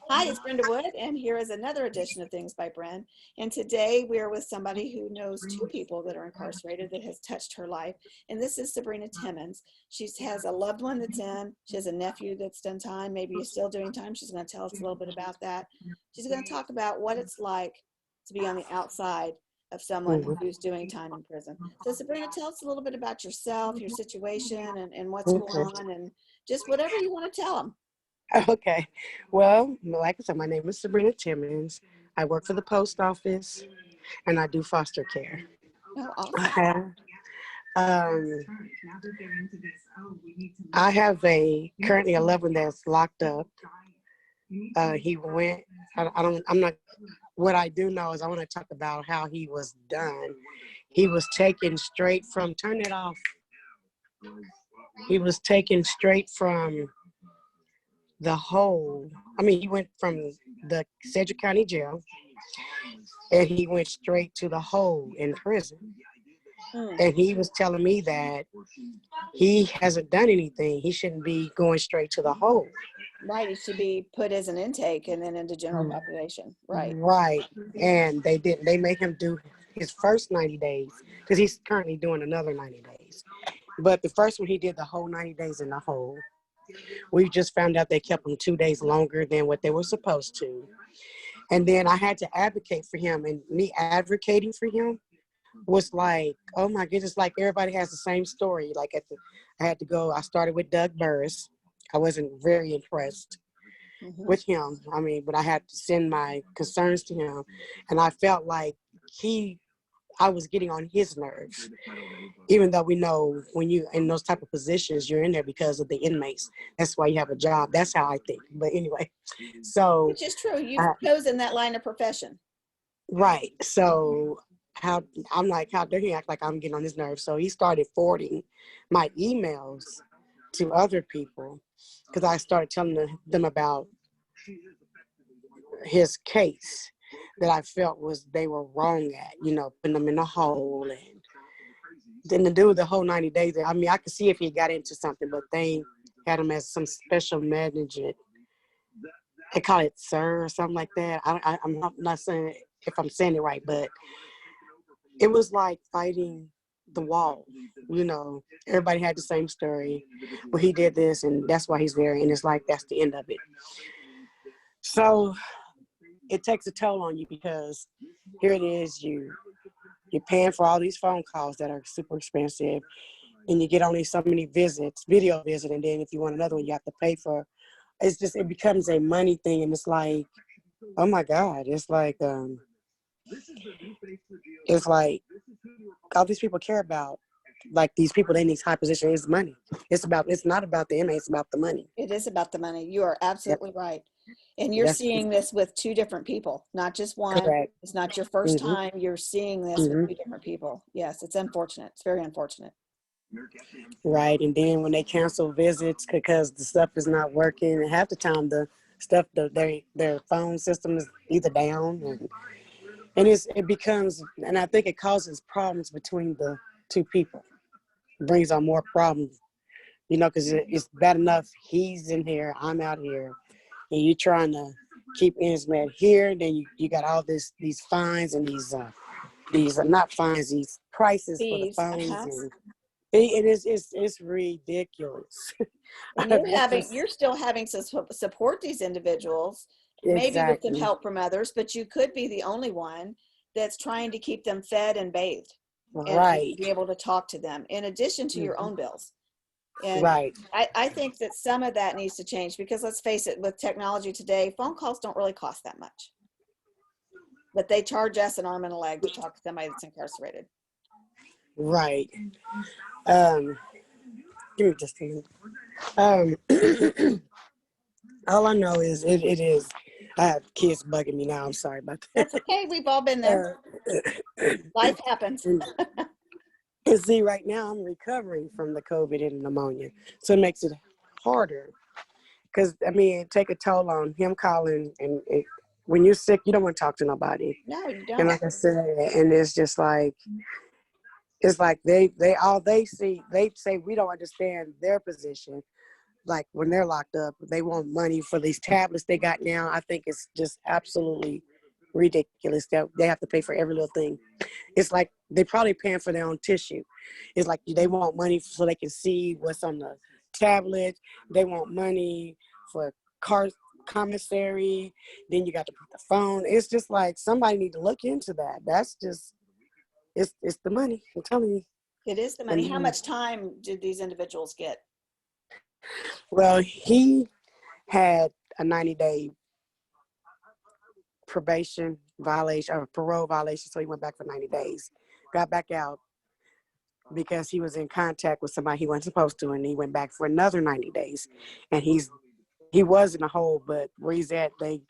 Hi, it's Brenda Wood, and here is another edition of Things by Bren. And today we are with somebody who knows two people that are incarcerated that has touched her life. And this is Sabrina Timmins. She has a loved one that's in. She has a nephew that's done time. Maybe he's still doing time. She's going to tell us a little bit about that. She's going to talk about what it's like to be on the outside of someone who's doing time in prison. So Sabrina, tell us a little bit about yourself, your situation, and what's going on, and just whatever you want to tell them. Okay. Well, like I said, my name is Sabrina Timmins. I work for the post office and I do foster care. Oh, I awesome. have, I have currently a loved one that's locked up. He went, I'm not, what I do know is I want to talk about how he was done. He was taken straight from, turn it off. He was taken straight from he went from the Sedgwick County Jail and he went straight to the hole in prison. And he was telling me that he hasn't done anything. He shouldn't be going straight to the hole. Right, it should be put as an intake and then into general population. Right. Right. And they didn't. They made him do his first 90 days because he's currently doing another 90 days. But the first one, he did the whole 90 days in the hole. We just found out they kept him 2 days longer than what they were supposed to. And then I had to advocate for him. And me advocating for him was like, oh my goodness, like everybody has the same story. Like I started with Doug Burris. I wasn't very impressed with him. But I had to send my concerns to him. And I felt like I was getting on his nerves, even though we know when you in those type of positions, you're in there because of the inmates. That's why you have a job. That's how I think. But anyway, so. Which is true. You've chosen that line of profession. Right. So how dare he act like I'm getting on his nerves? So he started forwarding my emails to other people because I started telling them about his case that I felt they were wrong at, putting them in a hole. And then to do the whole 90 days, I could see if he got into something, but they had him as some special management. They call it sir or something like that. I'm not saying if I'm saying it right, but it was like fighting the wall. Everybody had the same story, but he did this and that's why he's there. And it's like, that's the end of it. So it takes a toll on you because here it is, you're paying for all these phone calls that are super expensive, and you get only so many video visit, and then if you want another one, you have to pay for. It becomes a money thing, and it's like, oh my God, it's like all these people care about, like these people in these high positions, is money. It's not about the inmates, it's about the money. It is about the money. You are absolutely right. And you're seeing this with two different people, not just one. Correct. It's not your first time. You're seeing this with two different people. Yes, it's unfortunate. It's very unfortunate. Right. And then when they cancel visits because the stuff is not working, and half the time the stuff, their phone system is either down, and it becomes, and I think it causes problems between the two people. It brings on more problems, because it's bad enough he's in here, I'm out here, and you're trying to keep ends met here. Then you got all these fines and these not fines, these prices for the phones, and it's ridiculous. And you're still having to support these individuals, maybe with some help from others, but you could be the only one that's trying to keep them fed and bathed, and be able to talk to them in addition to your own bills. And I think that some of that needs to change because let's face it, with technology today, phone calls don't really cost that much. But they charge us an arm and a leg to talk to somebody that's incarcerated. Right. Give me just a minute. All I know is it is. I have kids bugging me now. I'm sorry about that. That's okay. We've all been there. Life happens. And see, right now I'm recovering from the COVID and pneumonia, so it makes it harder. Because it take a toll on him calling, and when you're sick, you don't want to talk to nobody. No, you don't. And like I said, and it's just like, it's like they say we don't understand their position, like when they're locked up, they want money for these tablets they got now. I think it's just absolutely ridiculous that they have to pay for every little thing. It's like they probably paying for their own tissue. It's like they want money so they can see what's on the tablet. They want money for car commissary. Then you got to put the phone. It's just like somebody need to look into that. That's just it's the money. I'm telling you. It is the money. How And much time did these individuals get? well, he had a 90-day probation violation or parole violation, so he went back for 90 days. Got back out because he was in contact with somebody he wasn't supposed to, and he went back for another 90 days. And he was in a hole, but where he's at, they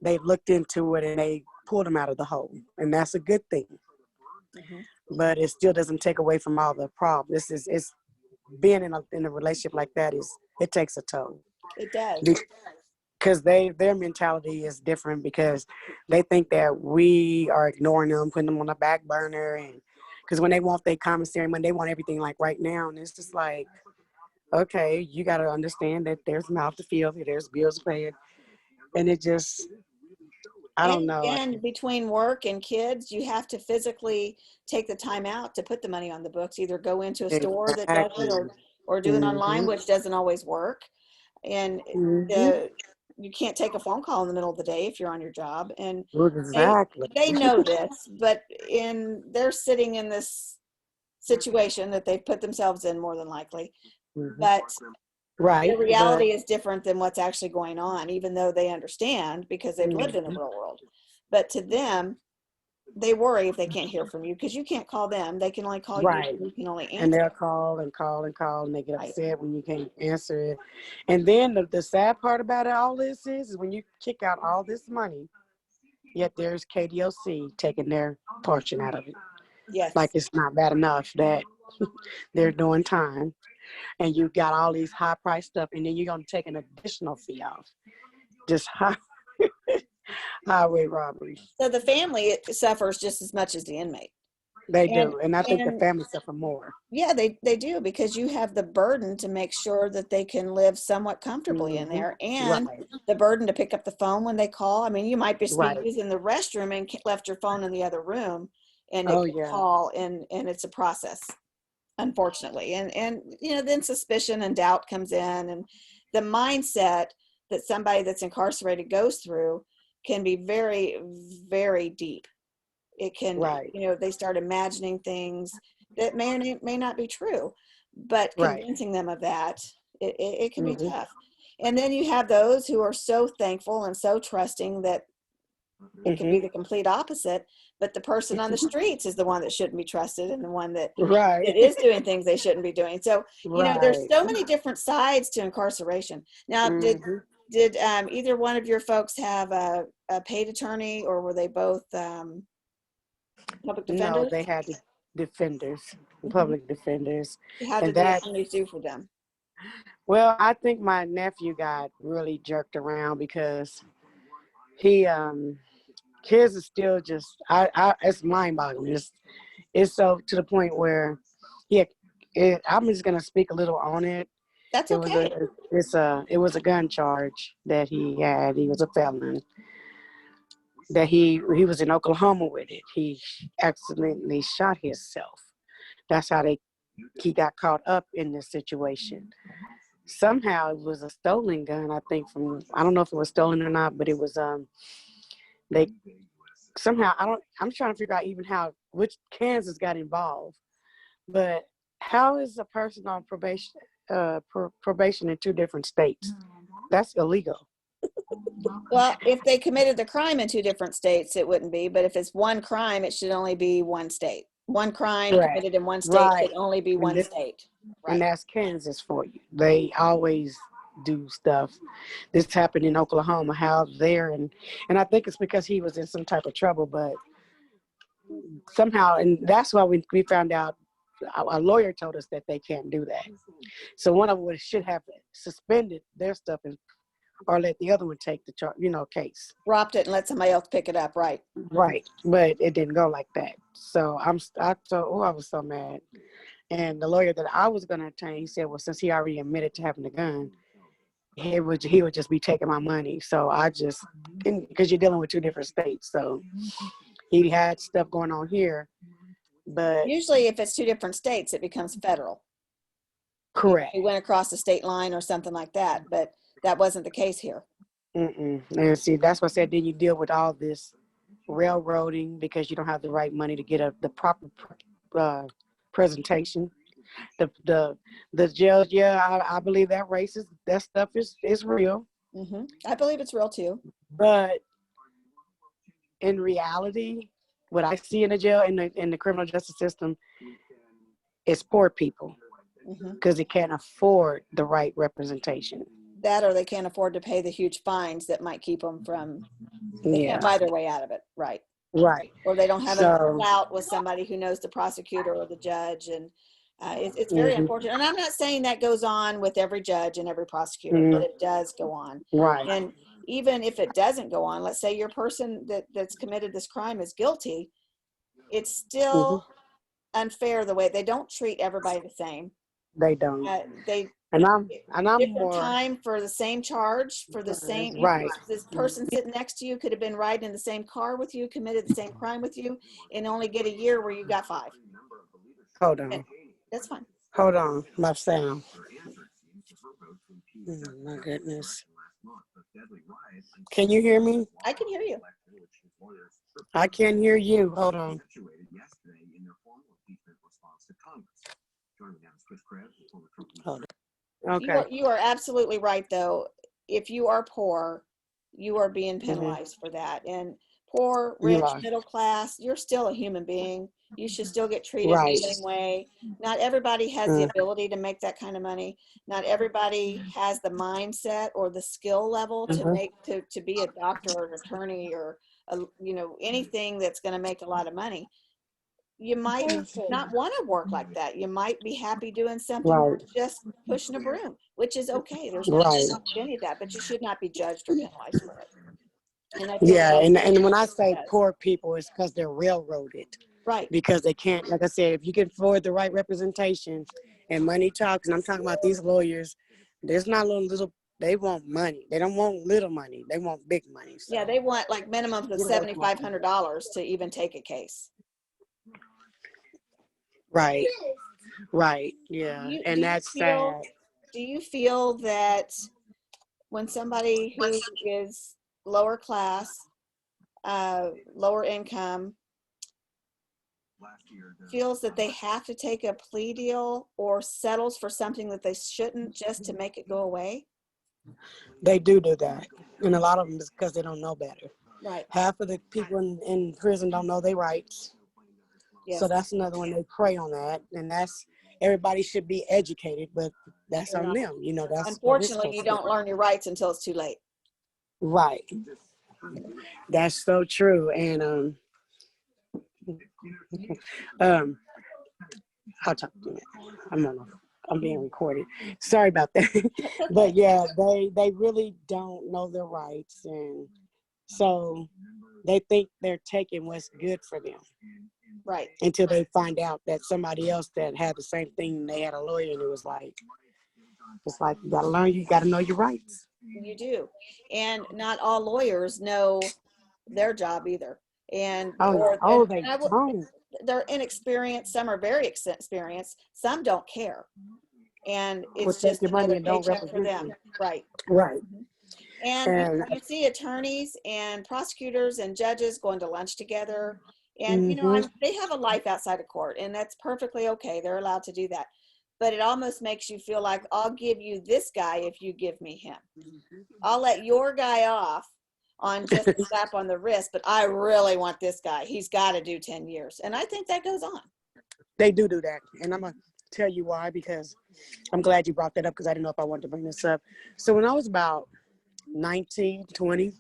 looked into it and they pulled him out of the hole, and that's a good thing. Mm-hmm. But it still doesn't take away from all the problems. It's being in a relationship like that it takes a toll. It does. Because their mentality is different, because they think that we are ignoring them, putting them on the back burner, and because when they want their commissary money, they want everything like right now, and it's just like, okay, you got to understand that there's mouth to feed, there's bills to pay, and it just, I don't know. And between work and kids, you have to physically take the time out to put the money on the books, either go into a store that does it, Exactly. or do it online, which doesn't always work. And you can't take a phone call in the middle of the day if you're on your job. And Exactly. they know this, but they're sitting in this situation that they've put themselves in, more than likely. But Right. the reality is different than what's actually going on, even though they understand because they've lived in the real world. But to them, they worry if they can't hear from you, because you can't call them. They can only call you. You can only answer. And they'll call and call and call, and they get upset when you can't answer it. And then the sad part about it, all this is when you kick out all this money, yet there's KDOC taking their portion out of it. Yes. Like it's not bad enough that they're doing time, and you got all these high price stuff, and then you're gonna take an additional fee off. Just highway robbery. So the family suffers just as much as the inmate. They do, and I think the family suffer more. Yeah, they do, because you have the burden to make sure that they can live somewhat comfortably in there, and the burden to pick up the phone when they call. I mean, you might be using the restroom and left your phone in the other room, and it could call, and it's a process, unfortunately. And then suspicion and doubt comes in, and the mindset that somebody that's incarcerated goes through can be very, very deep. It can, they start imagining things that may or may not be true, but convincing them of that, it can be tough. And then you have those who are so thankful and so trusting that it can be the complete opposite, but the person on the streets is the one that shouldn't be trusted, and the one that is doing things they shouldn't be doing. So, there's so many different sides to incarceration. Now, did either one of your folks have a paid attorney, or were they both public defenders? No, they had defenders, public defenders. How did the attorneys do for them? Well, I think my nephew got really jerked around because he kids are still just it's mind-boggling. It's so to the point where I'm just gonna speak a little on it. That's okay. It was a gun charge that he had. He was a felon. That he was in Oklahoma with it. He accidentally shot himself. That's how he got caught up in this situation. Somehow it was a stolen gun, I think, I don't know if it was stolen or not, but it was they somehow I'm trying to figure out even which Kansas got involved. But how is a person on probation in two different states? That's illegal. Well, if they committed the crime in two different states, it wouldn't be. But if it's one crime, it should only be one state. One crime committed in one state should only be one state. And that's Kansas for you. They always do stuff. This happened in Oklahoma, how there, and I think it's because he was in some type of trouble, but somehow, and that's why we found out, a lawyer told us that they can't do that. So one of them should have suspended their stuff or let the other one take the case. Dropped it and let somebody else pick it up, right? Right, but it didn't go like that. So I was so mad. And the lawyer that I was going to obtain, he said, well, since he already admitted to having the gun, he would just be taking my money. So I just, because you're dealing with two different states. So he had stuff going on here, but. Usually if it's two different states, it becomes federal. Correct. He went across the state line or something like that, but that wasn't the case here. And see, that's what I said. Then you deal with all this railroading because you don't have the right money to get the proper presentation. The jails, yeah, I believe that stuff is real. I believe it's real too. But in reality, what I see in the jail in the criminal justice system is poor people because they can't afford the right representation. That, or they can't afford to pay the huge fines that might keep them from. They can't buy their way out of it, right? Right. Or they don't have a clout with somebody who knows the prosecutor or the judge, and it's very unfortunate. And I'm not saying that goes on with every judge and every prosecutor, but it does go on. Right. And even if it doesn't go on, let's say your person that's committed this crime is guilty, it's still unfair the way they don't treat everybody the same. They don't. And I'm different more time for the same charge for the same. Right. This person sitting next to you could have been riding in the same car with you, committed the same crime with you, and only get a year where you got 5. Hold on. That's fine. Hold on. My sound. Oh, my goodness. Can you hear me? I can hear you. I can hear you. Hold on. Hold on. Okay. You are absolutely right, though. If you are poor, you are being penalized for that. And poor, rich, middle class, you're still a human being. You should still get treated the same way. Not everybody has the ability to make that kind of money. Not everybody has the mindset or the skill level to be a doctor or an attorney or anything that's going to make a lot of money. You might not want to work like that. You might be happy doing something just pushing a broom, which is okay. There's nothing wrong with any of that, but you should not be judged or penalized for it. And I feel and when I say poor people, it's because they're railroaded. Right. Because they can't, like I said, if you can afford the right representation and money talks, and I'm talking about these lawyers, there's not little, they want money. They don't want little money. They want big money. So. Yeah, they want like minimum of $7,500 to even take a case. Right. Right. Yeah. And that's sad. Do you feel that when somebody who is lower class, lower income, feels that they have to take a plea deal or settles for something that they shouldn't just to make it go away? They do that. And a lot of them is because they don't know better. Right. Half of the people in prison don't know their rights. Yes. So that's another one. They prey on that. And everybody should be educated, but that's on them. That's unfortunately, you don't learn your rights until it's too late. Right. That's so true. And I'll talk to you. I'm being recorded. Sorry about that. But yeah, they really don't know their rights, and so they think they're taking what's good for them. Right. Until they find out that somebody else that had the same thing, they had a lawyer, and it's like you gotta learn, you gotta know your rights. You do. And not all lawyers know their job either. And they're inexperienced. Some are very experienced. Some don't care. And it's just another paycheck for them. Right. Right. And you see attorneys and prosecutors and judges going to lunch together. And, they have a life outside of court, and that's perfectly okay. They're allowed to do that. But it almost makes you feel like, I'll give you this guy if you give me him. I'll let your guy off on just a slap on the wrist, but I really want this guy. He's got to do 10 years. And I think that goes on. They do that. And I'm going to tell you why, because I'm glad you brought that up, because I didn't know if I wanted to bring this up. So when I was about 19, 20,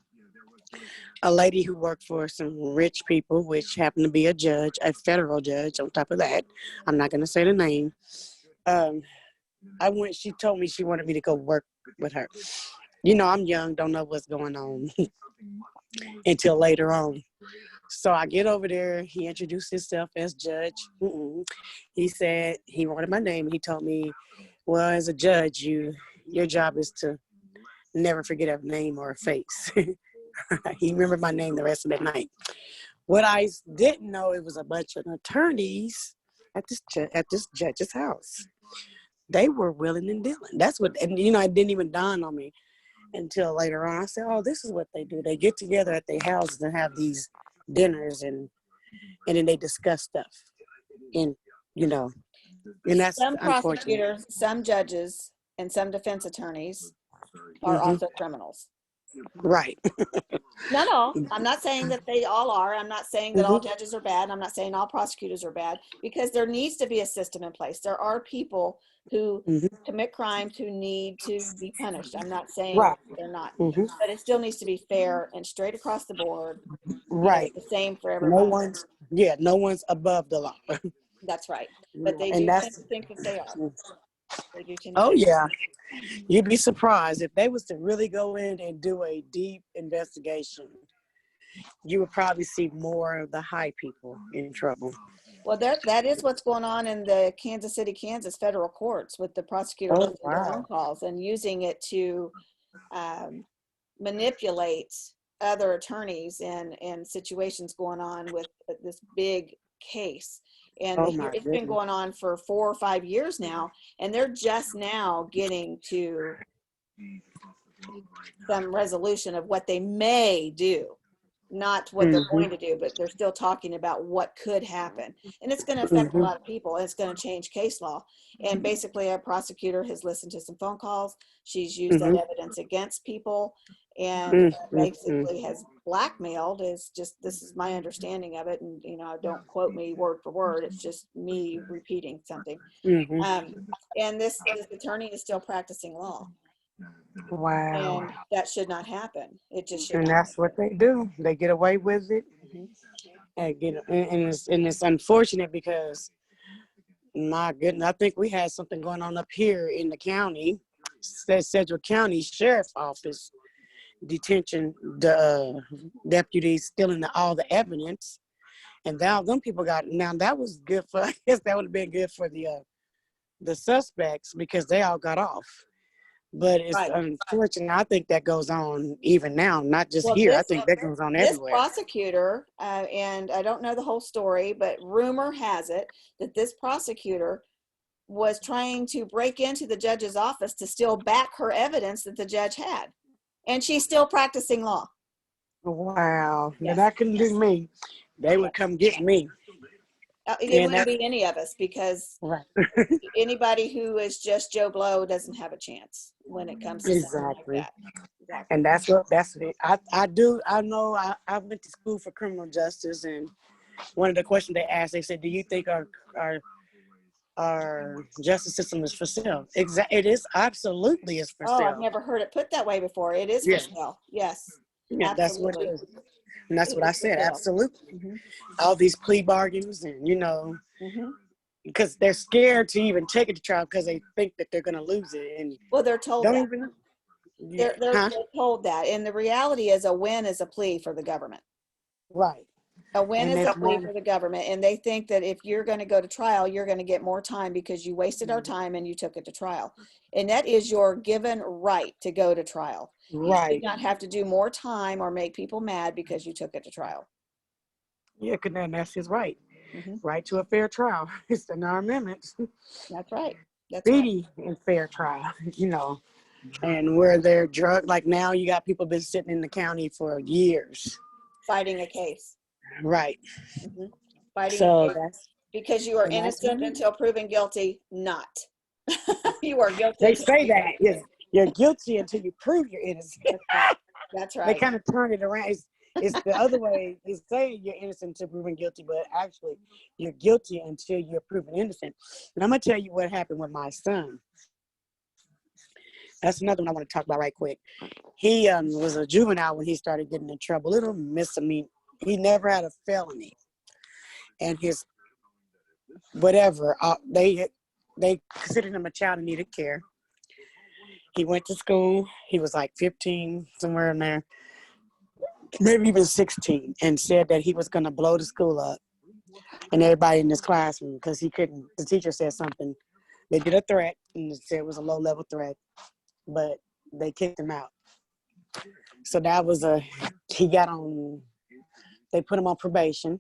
a lady who worked for some rich people, which happened to be a judge, a federal judge on top of that, I'm not going to say the name. She told me she wanted me to go work with her. I'm young, don't know what's going on until later on. So I get over there. He introduced himself as judge. He said he wanted my name. He told me, well, as a judge, your job is to never forget a name or a face. He remembered my name the rest of that night. What I didn't know, it was a bunch of attorneys at this judge's house. They were willing and dealing. That's what, and it didn't even dawn on me until later on. I said, oh, this is what they do. They get together at their houses and have these dinners, and then they discuss stuff. And, and that's Some unfortunate. prosecutors, some judges, and some defense attorneys are also criminals. Right. Not all. I'm not saying that they all are. I'm not saying that all judges are bad. I'm not saying all prosecutors are bad, because there needs to be a system in place. There are people who commit crimes who need to be punished. I'm not saying they're not, but it still needs to be fair and straight across the board. Right. The same for everybody. No one's above the law. That's right. But they do tend to think that they are. They do tend to Oh, yeah. You'd be surprised if they was to really go in and do a deep investigation. You would probably see more of the high people in trouble. Well, that is what's going on in the Kansas City, Kansas federal courts, with the prosecutor listening to phone calls and using it to manipulate other attorneys in situations going on with this big case. And it's been going on for 4 or 5 years now, and they're just now getting to some resolution of what they may do. Not what they're going to do, but they're still talking about what could happen. And it's going to affect a lot of people, and it's going to change case law. And basically, a prosecutor has listened to some phone calls. She's used that evidence against people, and basically has blackmailed. This is my understanding of it. And, don't quote me word for word. It's just me repeating something. And this attorney is still practicing law. Wow. And that should not happen. It just should. And that's what they do. They get away with it. And it's unfortunate because, my goodness, I think we had something going on up here in the county, Sedgwick County Sheriff's Office detention, the deputies stealing all the evidence. And now them people that was good for, I guess that would have been good for the suspects, because they all got off. But it's unfortunate. I think that goes on even now, not just here. I think that goes on everywhere. This prosecutor, and I don't know the whole story, but rumor has it that this prosecutor was trying to break into the judge's office to steal back her evidence that the judge had. And she's still practicing law. Wow. Yes. Now that couldn't be me. They would come get me. It wouldn't be any of us, because anybody who is just Joe Blow doesn't have a chance when it comes to something like that. Exactly. And that's it. I know I went to school for criminal justice, and one of the questions they asked, they said, do you think our justice system is for sale? It is, absolutely is for sale. I've never heard it put that way before. It is for sale. Yes. Yeah, absolutely. That's what it is. And that's what I said. Absolutely. All these plea bargains, and because they're scared to even take it to trial because they think that they're going to lose it. And they're told that. They're told that. And the reality is, a win is a plea for the government. Right. A win is a plea for the government. And they think that if you're going to go to trial, you're going to get more time because you wasted our time and you took it to trial. And that is your given right to go to trial. Right. You should not have to do more time or make people mad because you took it to trial. Yeah, because that's his right. Right to a fair trial. It's in our amendments. That's right. That's speedy and fair trial, and where they're drug, like now you got people been sitting in the county for years. Fighting a case. Right. Fighting a case. Because you are innocent until proven guilty, not. You are guilty. They say that. Yes. You're guilty until you prove you're innocent. That's right. They kind of turn it around. It's the other way. They say you're innocent until proven guilty, but actually you're guilty until you're proven innocent. And I'm going to tell you what happened with my son. That's another one I want to talk about right quick. He was a juvenile when he started getting in trouble. Little misdemeanor. He never had a felony. And his whatever, they considered him a child in needed care. He went to school. He was like 15, somewhere in there. maybe even 16, and said that he was going to blow the school up and everybody in his classroom because he couldn't. The teacher said something. They did a threat and it said it was a low-level threat, but they kicked him out. So that was he got on, they put him on probation.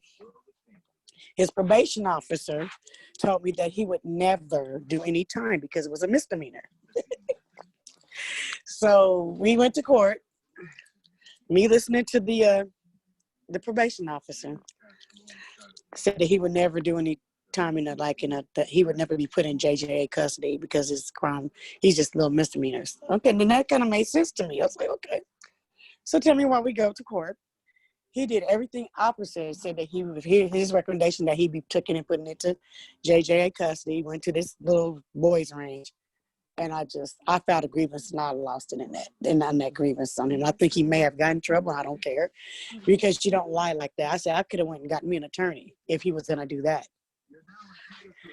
His probation officer told me that he would never do any time because it was a misdemeanor. So we went to court, me listening to the probation officer said that he would never do any time that he would never be put in JJA custody because his crime, he's just little misdemeanors. Okay, then that kind of made sense to me. I was like, okay. So tell me why we go to court. He did everything opposite. Said that his recommendation that he be taken and put into JJA custody. Went to this little boys range, and I filed a grievance and I lost it on that grievance on him. I think he may have gotten in trouble. I don't care because you don't lie like that. I said I could have went and gotten me an attorney if he was gonna do that.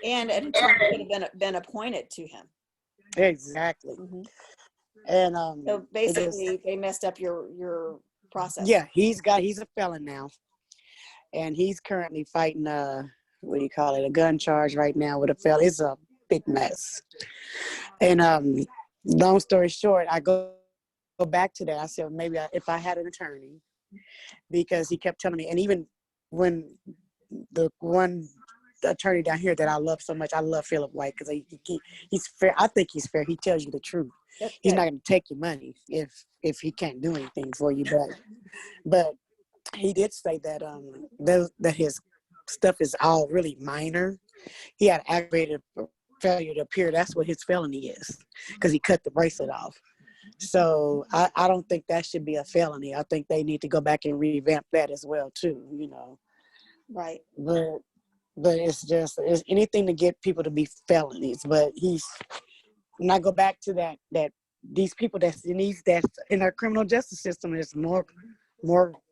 And an attorney could have been appointed to him. Exactly. Mm-hmm. And so basically, they messed up your process. Yeah, he's a felon now, and he's currently fighting a gun charge right now with a felon. It's a big mess. And long story short, I go back to that. I said maybe if I had an attorney, because he kept telling me, and even when the one attorney down here that I love so much, I love Philip White because he's fair. I think he's fair. He tells you the truth. He's not going to take your money if he can't do anything for you. But he did say that that his stuff is all really minor. He had aggravated failure to appear. That's what his felony is because he cut the bracelet off. So I don't think that should be a felony. I think they need to go back and revamp that as well too. Right. But it's anything to get people to be felonies. But when I go back to that these people that's in our criminal justice system is more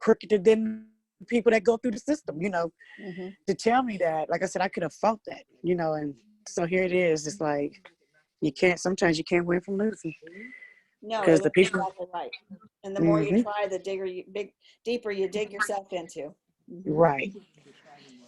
crooked than people that go through the system, Mm-hmm. to tell me that, like I said, I could have fought that, and so here it is. It's like sometimes you can't win from losing. No, because the people exactly right. And the more you try, the deeper you dig yourself into. Mm-hmm. Right.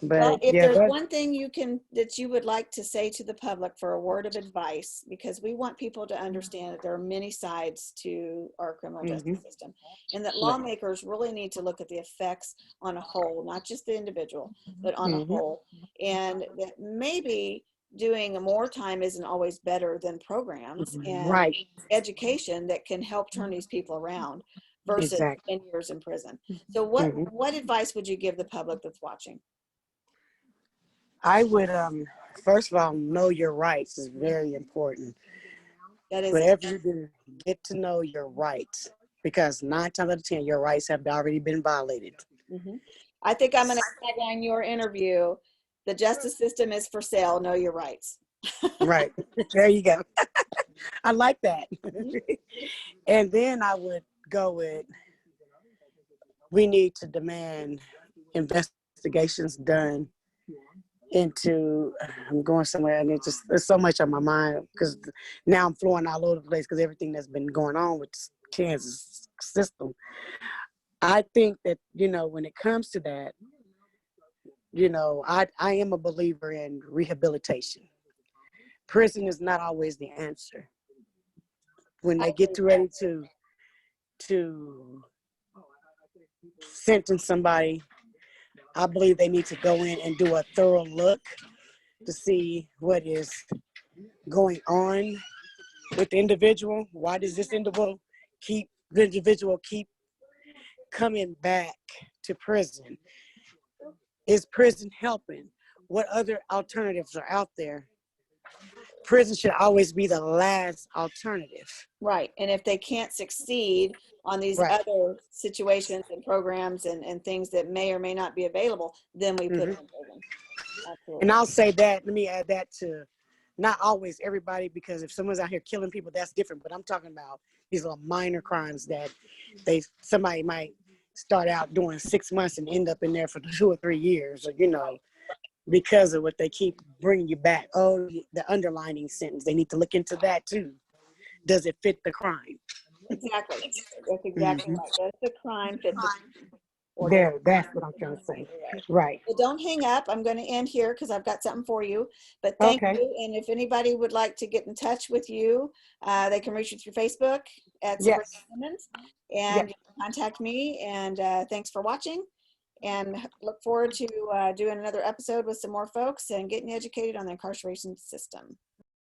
But well, if there's one thing that you would like to say to the public for a word of advice, because we want people to understand that there are many sides to our criminal justice system, and that lawmakers really need to look at the effects on a whole, not just the individual, but on a whole, and that maybe doing more time isn't always better than programs and education that can help turn these people around versus 10 years in prison. So what advice would you give the public that's watching? I would, first of all, know your rights is very important. That is whatever you do, get to know your rights, because 9 times out of 10, your rights have already been violated. Mm-hmm. I think I'm going to tagline your interview. The justice system is for sale. Know your rights. Right. There you go. I like that. And then I would go with, we need to demand investigations done into, I'm going somewhere and there's so much on my mind because now I'm flowing all over the place because everything that's been going on with Kansas system. I think that, when it comes to that, I am a believer in rehabilitation. Prison is not always the answer. When they get ready to sentence somebody, I believe they need to go in and do a thorough look to see what is going on with the individual. Why does this individual keep coming back to prison? Is prison helping? What other alternatives are out there? Prison should always be the last alternative. Right. And if they can't succeed on these other situations and programs and things that may or may not be available, then we put them in prison. Absolutely. And I'll say that, let me add that to not always everybody, because if someone's out here killing people, that's different. But I'm talking about these little minor crimes that somebody might start out doing 6 months and end up in there for 2 or 3 years, or, because of what they keep bringing you back. Oh, the underlining sentence. They need to look into that too. Does it fit the crime? Exactly. That's exactly Mhm. right. Does the crime fit the or does There, that's what I'm trying to say. right? Right. Well, don't hang up. I'm going to end here because I've got something for you. But thank Okay. you. And if anybody would like to get in touch with you, they can reach you through Facebook at Sabrina Yes. Timmins, Yes. and you can contact me. And thanks for watching. And look forward to doing another episode with some more folks and getting educated on the incarceration system.